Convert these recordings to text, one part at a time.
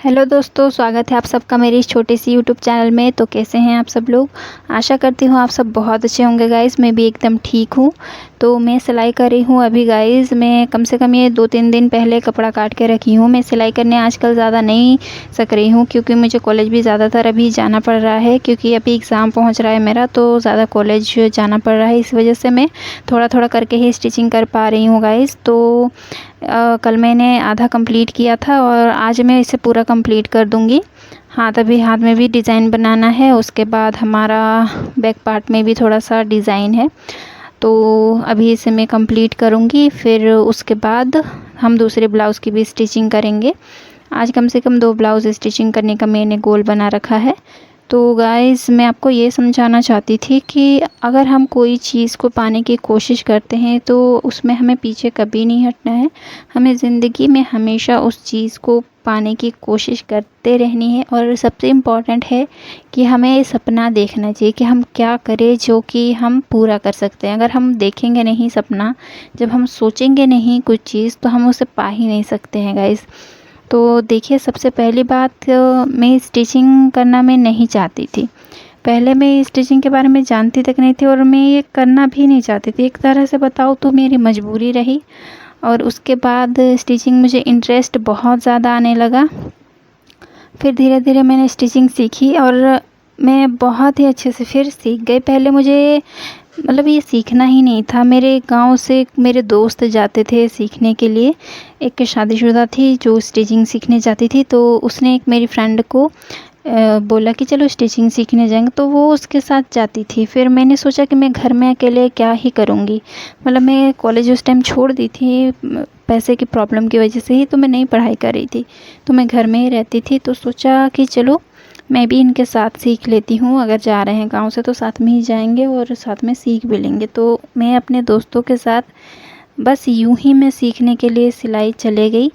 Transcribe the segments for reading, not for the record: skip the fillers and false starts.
Hello दोस्तों, स्वागत है आप सबका मेरी इस छोटी सी यूट्यूब चैनल में। तो कैसे हैं आप सब लोग? आशा करती हूँ आप सब बहुत अच्छे होंगे गाइस। मैं भी एकदम ठीक हूँ। तो मैं सिलाई कर रही हूँ अभी गाइस। मैं कम से कम ये 2-3 दिन पहले कपड़ा काट के रखी हूँ। मैं सिलाई करने आजकल ज़्यादा नहीं सक रही हूँ क्योंकि मुझे कॉलेज भी ज़्यादातर अभी जाना पड़ रहा है, क्योंकि अभी एग्ज़ाम पहुँच रहा है मेरा, तो ज़्यादा कॉलेज जाना पड़ रहा है। इस वजह से मैं थोड़ा थोड़ा करके ही स्टिचिंग कर पा रही हूँ गाइस। तो कल मैंने आधा कंप्लीट किया था और आज मैं इसे पूरा कंप्लीट कर दूँगी। अभी हाथ में भी डिज़ाइन बनाना है। उसके बाद हमारा बैक पार्ट में भी थोड़ा सा डिज़ाइन है, तो अभी इसे मैं कंप्लीट करूँगी। फिर उसके बाद हम दूसरे ब्लाउज़ की भी स्टिचिंग करेंगे। आज कम से कम 2 ब्लाउज़ स्टिचिंग करने का मैंने गोल बना रखा है। तो गाइस, मैं आपको ये समझाना चाहती थी कि अगर हम कोई चीज़ को पाने की कोशिश करते हैं तो उसमें हमें पीछे कभी नहीं हटना है। हमें ज़िंदगी में हमेशा उस चीज़ को पाने की कोशिश करते रहनी है। और सबसे इम्पॉर्टेंट है कि हमें सपना देखना चाहिए कि हम क्या करें जो कि हम पूरा कर सकते हैं। अगर हम देखेंगे नहीं सपना, जब हम सोचेंगे नहीं कुछ चीज़, तो हम उसे पा ही नहीं सकते हैं गाइस। तो देखिए, सबसे पहली बात, मैं स्टिचिंग करना मैं नहीं चाहती थी। पहले मैं स्टिचिंग के बारे में जानती तक नहीं थी और मैं ये करना भी नहीं चाहती थी। एक तरह से बताऊँ तो मेरी मजबूरी रही। और उसके बाद स्टिचिंग मुझे इंटरेस्ट बहुत ज़्यादा आने लगा। फिर धीरे धीरे मैंने स्टिचिंग सीखी और मैं बहुत ही अच्छे से फिर सीख गई। पहले मुझे मतलब ये सीखना ही नहीं था। मेरे गांव से मेरे दोस्त जाते थे सीखने के लिए। एक शादीशुदा थी जो स्टिचिंग सीखने जाती थी, तो उसने एक मेरी फ्रेंड को बोला कि चलो स्टिचिंग सीखने जाएंगे, तो वो उसके साथ जाती थी। फिर मैंने सोचा कि मैं घर में अकेले क्या ही करूँगी। मतलब मैं कॉलेज उस टाइम छोड़ दी थी, पैसे की प्रॉब्लम की वजह से ही, तो मैं नहीं पढ़ाई कर रही थी, तो मैं घर में ही रहती थी। तो सोचा कि चलो मैं भी इनके साथ सीख लेती हूँ। अगर जा रहे हैं गांव से तो साथ में ही जाएंगे और साथ में सीख भी लेंगे। तो मैं अपने दोस्तों के साथ बस यूं ही मैं सीखने के लिए सिलाई चले गई।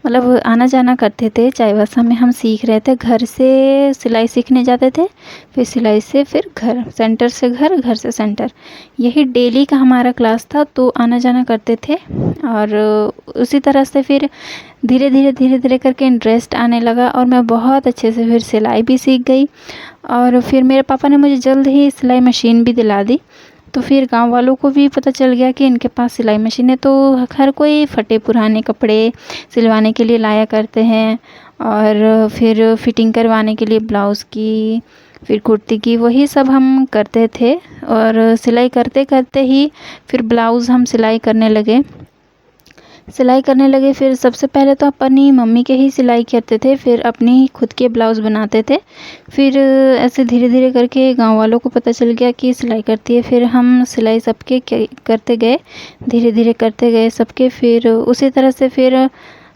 मतलब आना जाना करते थे। चाईबासा में हम सीख रहे थे। घर से सिलाई सीखने जाते थे, फिर सिलाई से फिर घर, सेंटर से घर, घर से सेंटर, यही डेली का हमारा क्लास था। तो आना जाना करते थे और उसी तरह से फिर धीरे धीरे करके इंटरेस्ट आने लगा और मैं बहुत अच्छे से फिर सिलाई भी सीख गई। और फिर मेरे पापा ने मुझे जल्द ही सिलाई मशीन भी दिला दी। तो फिर गांव वालों को भी पता चल गया कि इनके पास सिलाई मशीन है, तो हर कोई फटे पुराने कपड़े सिलवाने के लिए लाया करते हैं। और फिर फिटिंग करवाने के लिए ब्लाउज़ की, फिर कुर्ती की, वही सब हम करते थे। और सिलाई करते करते ही फिर ब्लाउज़ हम सिलाई करने लगे। फिर सबसे पहले तो अपनी मम्मी के ही सिलाई करते थे, फिर अपनी ही खुद के ब्लाउज़ बनाते थे। फिर ऐसे धीरे धीरे करके गांव वालों को पता चल गया कि सिलाई करती है। फिर हम सिलाई सबके करते गए, धीरे धीरे करते गए सबके। फिर उसी तरह से फिर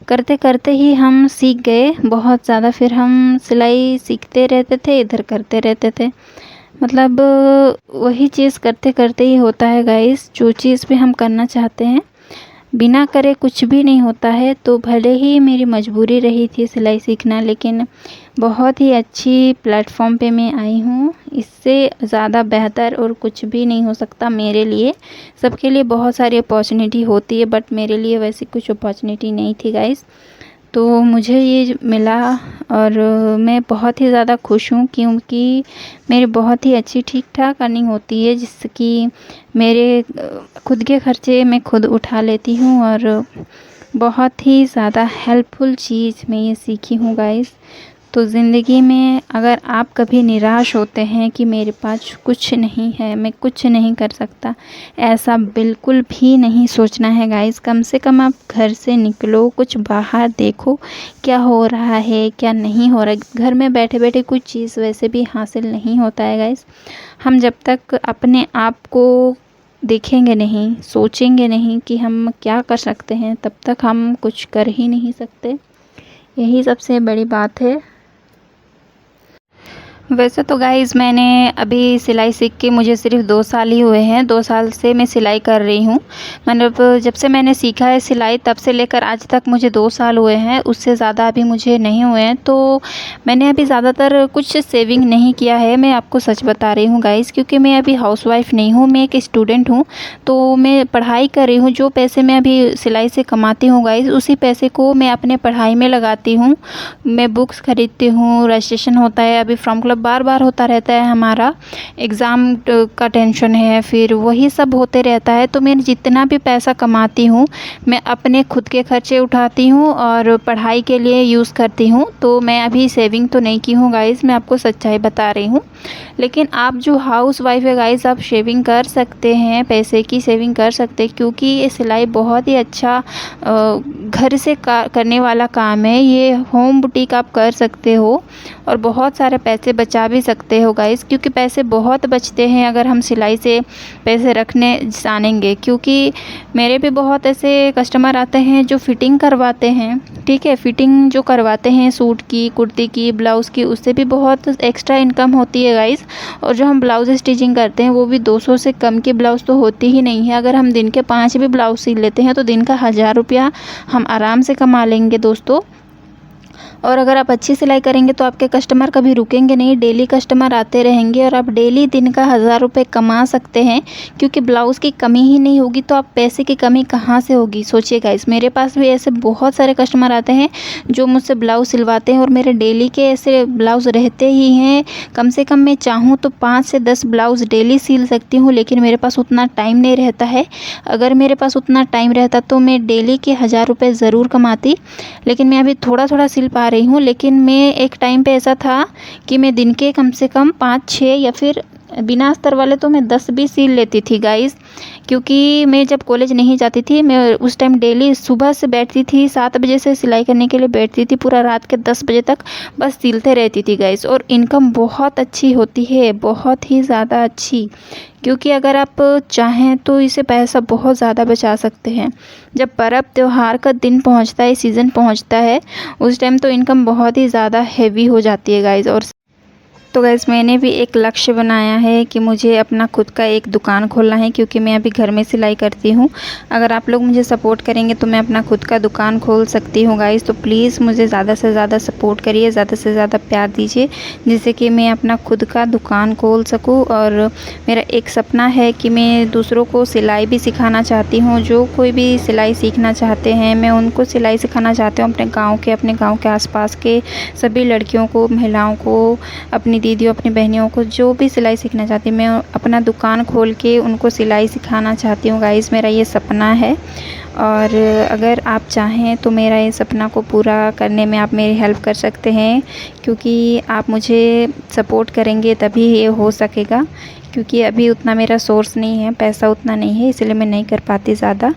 करते करते ही हम सीख गए बहुत ज़्यादा। फिर हम सिलाई सीखते रहते थे, इधर करते रहते थे। मतलब वही चीज़ करते करते ही होता है गाइस। जो चीज़ भी हम करना चाहते हैं, बिना करे कुछ भी नहीं होता है। तो भले ही मेरी मजबूरी रही थी सिलाई सीखना, लेकिन बहुत ही अच्छी प्लेटफॉर्म पे मैं आई हूँ। इससे ज़्यादा बेहतर और कुछ भी नहीं हो सकता मेरे लिए। सबके लिए बहुत सारी अपॉर्चुनिटी होती है, बट मेरे लिए वैसी कुछ अपॉर्चुनिटी नहीं थी गाइस। तो मुझे ये मिला और मैं बहुत ही ज़्यादा खुश हूँ, क्योंकि मेरी बहुत ही अच्छी ठीक ठाक अर्निंग होती है, जिससे कि मेरे खुद के खर्चे मैं खुद उठा लेती हूँ। और बहुत ही ज़्यादा हेल्पफुल चीज़ मैं ये सीखी हूँ गाइस। तो ज़िंदगी में अगर आप कभी निराश होते हैं कि मेरे पास कुछ नहीं है, मैं कुछ नहीं कर सकता, ऐसा बिल्कुल भी नहीं सोचना है गाइस। कम से कम आप घर से निकलो, कुछ बाहर देखो क्या हो रहा है क्या नहीं हो रहा है। घर में बैठे बैठे कुछ चीज़ वैसे भी हासिल नहीं होता है गाइस। हम जब तक अपने आप को देखेंगे नहीं, सोचेंगे नहीं कि हम क्या कर सकते हैं, तब तक हम कुछ कर ही नहीं सकते। यही सबसे बड़ी बात है। वैसे तो गाइज़ मैंने अभी सिलाई सीख के मुझे सिर्फ़ 2 साल ही हुए हैं। 2 साल से मैं सिलाई कर रही हूँ। मतलब जब से मैंने सीखा है सिलाई तब से लेकर आज तक मुझे 2 साल हुए हैं, उससे ज़्यादा अभी मुझे नहीं हुए हैं। तो मैंने अभी ज़्यादातर कुछ सेविंग नहीं किया है, मैं आपको सच बता रही हूँ गाइज़, क्योंकि मैं अभी हाउसवाइफ़ नहीं हूँ, मैं एक स्टूडेंट हूँ। तो मैं पढ़ाई कर रही हूँ, जो पैसे मैं अभी सिलाई से कमाती हूँ गाइज़, उसी पैसे को मैं अपने पढ़ाई में लगाती हूँ। मैं बुक्स खरीदती हूँ, रजिस्ट्रेशन होता है, अभी फ़ॉर्म फिलअप बार-बार होता रहता है हमारा, एग्ज़ाम का टेंशन है, फिर वही सब होते रहता है। तो मैं जितना भी पैसा कमाती हूँ, मैं अपने खुद के खर्चे उठाती हूँ और पढ़ाई के लिए यूज़ करती हूँ। तो मैं अभी सेविंग तो नहीं की हूँ गाइज़, मैं आपको सच्चाई बता रही हूँ। लेकिन आप जो हाउसवाइफ़ है गाइज़, आप शेविंग कर सकते हैं, पैसे की सेविंग कर सकते हैं, क्योंकि ये सिलाई बहुत ही अच्छा घर से करने वाला काम है। ये होम बुटीक आप कर सकते हो और बहुत सारे पैसे बचा भी सकते हो गाइज़, क्योंकि पैसे बहुत बचते हैं अगर हम सिलाई से पैसे रखने जानेंगे। क्योंकि मेरे भी बहुत ऐसे कस्टमर आते हैं जो फ़िटिंग करवाते हैं, ठीक है, फ़िटिंग जो करवाते हैं सूट की, कुर्ती की, ब्लाउज़ की, उससे भी बहुत एक्स्ट्रा इनकम होती है गाइज़। और जो हम ब्लाउज़ स्टिचिंग करते हैं वो भी 200 से कम की ब्लाउज़ तो होती ही नहीं है। अगर हम दिन के 5 भी ब्लाउज़ सिल लेते हैं तो दिन का 1000 रुपया हम आराम से कमा लेंगे दोस्तों। और अगर आप अच्छी सिलाई करेंगे तो आपके कस्टमर कभी रुकेंगे नहीं, डेली कस्टमर आते रहेंगे और आप डेली दिन का 1000 रुपये कमा सकते हैं, क्योंकि ब्लाउज़ की कमी ही नहीं होगी तो आप पैसे की कमी कहाँ से होगी, सोचिए गाइस। मेरे पास भी ऐसे बहुत सारे कस्टमर आते हैं जो मुझसे ब्लाउज़ सिलवाते हैं और मेरे डेली के ऐसे ब्लाउज़ रहते ही हैं। कम से कम मैं चाहूँ तो 5 से 10 ब्लाउज़ डेली सिल सकती हूँ, लेकिन मेरे पास उतना टाइम नहीं रहता है। अगर मेरे पास उतना टाइम रहता तो मैं डेली के 1000 रुपये ज़रूर कमाती, लेकिन मैं अभी थोड़ा-थोड़ा सिल पा रही हूँ। लेकिन मैं एक टाइम पे ऐसा था कि मैं दिन के कम से कम 5-6 या फिर बिना अस्तर वाले तो मैं 10 भी सिल लेती थी गाइज़। क्योंकि मैं जब कॉलेज नहीं जाती थी, मैं उस टाइम डेली सुबह से बैठती थी, 7 बजे से सिलाई करने के लिए बैठती थी, पूरा रात के 10 बजे तक बस सिलते रहती थी गाइज़। और इनकम बहुत अच्छी होती है, बहुत ही ज़्यादा अच्छी, क्योंकि अगर आप चाहें तो इसे पैसा बहुत ज़्यादा बचा सकते हैं। जब पर्व त्योहार का दिन पहुंचता है, सीज़न पहुंचता है, उस टाइम तो इनकम बहुत ही ज़्यादा हैवी हो जाती है गाइज़। और तो गाइस मैंने भी एक लक्ष्य बनाया है कि मुझे अपना खुद का एक दुकान खोलना है, क्योंकि मैं अभी घर में सिलाई करती हूँ। अगर आप लोग मुझे सपोर्ट करेंगे तो मैं अपना खुद का दुकान खोल सकती हूँ गाइस। तो प्लीज़ मुझे ज़्यादा से ज़्यादा सपोर्ट करिए, ज़्यादा से ज़्यादा प्यार दीजिए, जिससे कि मैं अपना खुद का दुकान खोल सकूँ। और मेरा एक सपना है कि मैं दूसरों को सिलाई भी सिखाना चाहती हूँ। जो कोई भी सिलाई सीखना चाहते हैं, मैं उनको सिलाई सिखाना चाहती हूँ, अपने गाँव के आसपास के सभी लड़कियों को, महिलाओं को, अपनी दीदियों, अपनी बहनियों को, जो भी सिलाई सीखना चाहती है, मैं अपना दुकान खोल के उनको सिलाई सिखाना चाहती हूँ गाइज़। मेरा ये सपना है और अगर आप चाहें तो मेरा ये सपना को पूरा करने में आप मेरी हेल्प कर सकते हैं, क्योंकि आप मुझे सपोर्ट करेंगे तभी ये हो सकेगा। क्योंकि अभी उतना मेरा सोर्स नहीं है, पैसा उतना नहीं है, इसलिए मैं नहीं कर पाती ज़्यादा।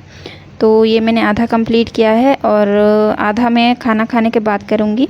तो ये मैंने आधा कंप्लीट किया है और आधा मैं खाना खाने के बाद करूँगी।